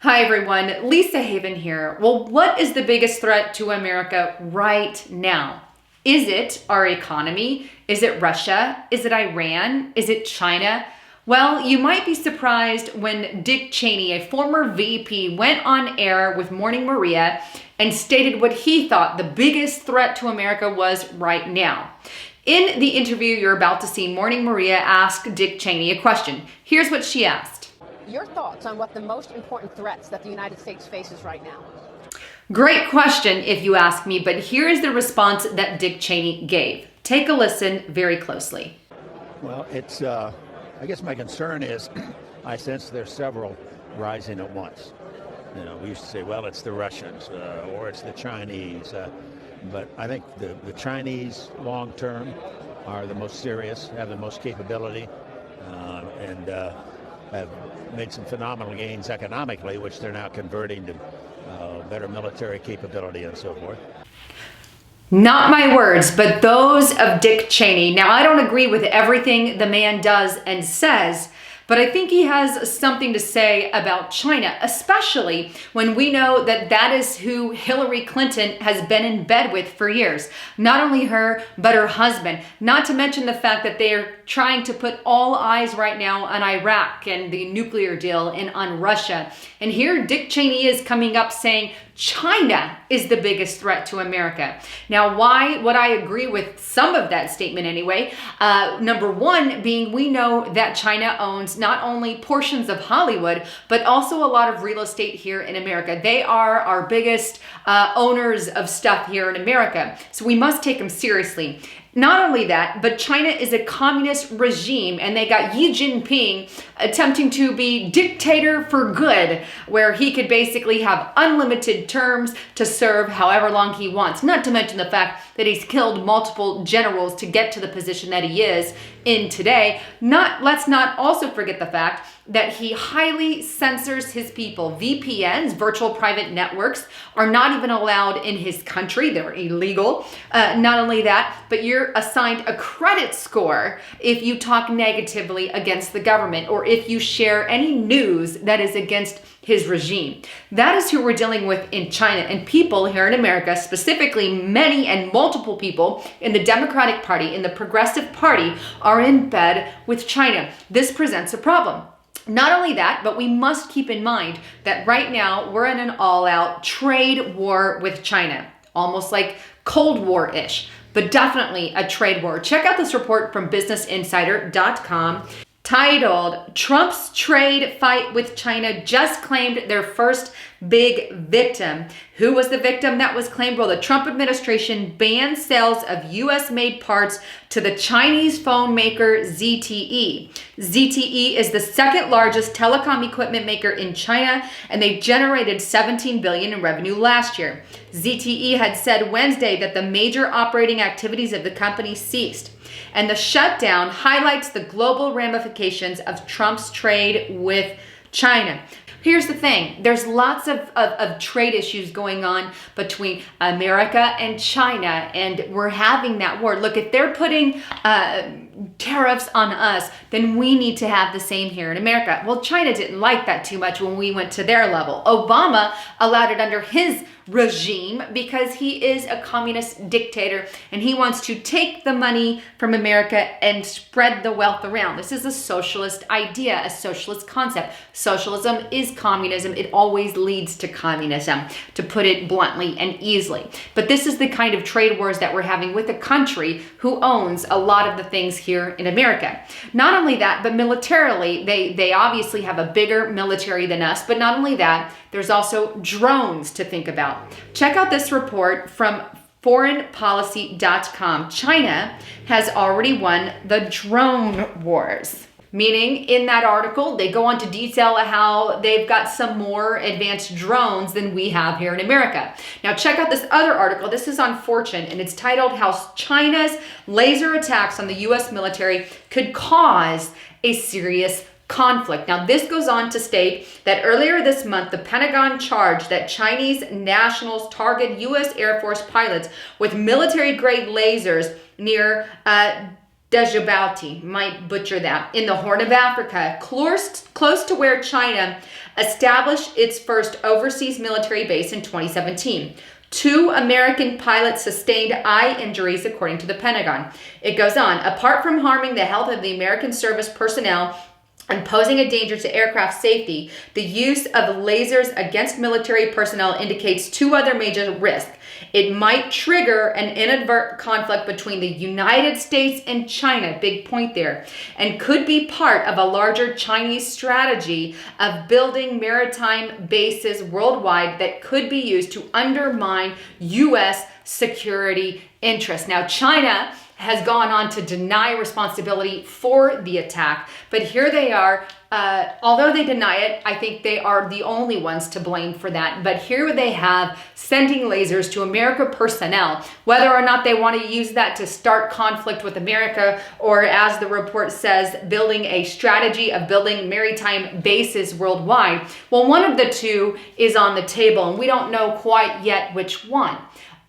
Hi everyone, Lisa Haven here. Well, what is the biggest threat to America right now? Is it our economy? Is it Russia? Is it Iran? Is it China? Well, you might be surprised when Dick Cheney, a former VP, went on air with Morning Maria and stated what he thought the biggest threat to America was right now. In the interview you're about to see, Morning Maria asked Dick Cheney a question. Here's what she asked. Your thoughts on what the most important threats that the United States faces right now? Great question, if you ask me, but here is the response that Dick Cheney gave. Take a listen very closely. Well, I guess my concern is I sense there's several rising at once. You know, we used to say, well, it's the Russians or it's the Chinese, but I think the Chinese long term are the most serious, have the most capability, and have made some phenomenal gains economically, which they're now converting to better military capability and so forth. Not my words, but those of Dick Cheney. Now, I don't agree with everything the man does and says, but I think he has something to say about China, especially when we know that that is who Hillary Clinton has been in bed with for years. Not only her, but her husband. Not to mention the fact that they are trying to put all eyes right now on Iraq and the nuclear deal and on Russia. And here Dick Cheney is coming up saying China is the biggest threat to America. Now, why would I agree with some of that statement anyway? Number one being we know that China owns not only portions of Hollywood, but also a lot of real estate here in America. They are our biggest owners of stuff here in America. So we must take them seriously. Not only that, but China is a communist regime, and they got Xi Jinping attempting to be dictator for good, where he could basically have unlimited terms to serve however long he wants. Not to mention the fact that he's killed multiple generals to get to the position that he is in today. Let's not also forget the fact that he highly censors his people. VPNs, virtual private networks, are not even allowed in his country. They're illegal. Not only that, but you're assigned a credit score if you talk negatively against the government or if you share any news that is against his regime. That is who we're dealing with in China. And people here in America, specifically many and multiple people in the Democratic Party, in the Progressive Party, are in bed with China. This presents a problem. Not only that, but we must keep in mind that right now we're in an all-out trade war with China, almost like Cold War-ish, but definitely a trade war. Check out this report from businessinsider.com titled, Trump's Trade Fight with China Just Claimed Their First Big Victim. Who was the victim that was claimed? Well, the Trump administration banned sales of US-made parts to the Chinese phone maker ZTE. ZTE is the second largest telecom equipment maker in China, and they generated $17 billion in revenue last year. ZTE had said Wednesday that the major operating activities of the company ceased. And the shutdown highlights the global ramifications of Trump's trade with China. Here's the thing. There's lots of trade issues going on between America and China, and we're having that war. Look, if they're putting tariffs on us, then we need to have the same here in America. Well, China didn't like that too much when we went to their level. Obama allowed it under his regime because he is a communist dictator and he wants to take the money from America and spread the wealth around. This is a socialist idea, a socialist concept. Socialism is communism. It always leads to communism, to put it bluntly and easily. But this is the kind of trade wars that we're having with a country who owns a lot of the things here in America. Not only that, but militarily, they obviously have a bigger military than us. But not only that, there's also drones to think about. Check out this report from foreignpolicy.com. China has already won the drone wars. Meaning, in that article, they go on to detail how they've got some more advanced drones than we have here in America. Now, check out this other article. This is on Fortune, and it's titled, How China's Laser Attacks on the U.S. Military Could Cause a Serious Conflict. Now, this goes on to state that earlier this month, the Pentagon charged that Chinese nationals targeted U.S. Air Force pilots with military-grade lasers near Djibouti, might butcher that, in the Horn of Africa, close to where China established its first overseas military base in 2017. 2 American pilots sustained eye injuries, according to the Pentagon. It goes on, apart from harming the health of the American service personnel and posing a danger to aircraft safety, the use of lasers against military personnel indicates 2 other major risks. It might trigger an inadvertent conflict between the United States and China, big point there, and could be part of a larger Chinese strategy of building maritime bases worldwide that could be used to undermine U.S. security interests. Now, China has gone on to deny responsibility for the attack, but here they are. Although they deny it, I think they are the only ones to blame for that. But here they have sending lasers to American personnel, whether or not they want to use that to start conflict with America, or as the report says, building a strategy of building maritime bases worldwide. Well, one of the 2 is on the table, and we don't know quite yet which one.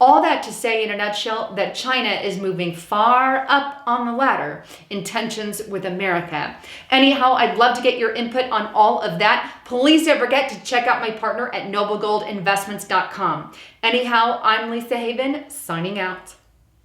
All that to say, in a nutshell, that China is moving far up on the ladder in tensions with America. Anyhow, I'd love to get your input on all of that. Please don't forget to check out my partner at noblegoldinvestments.com. Anyhow, I'm Lisa Haven, signing out.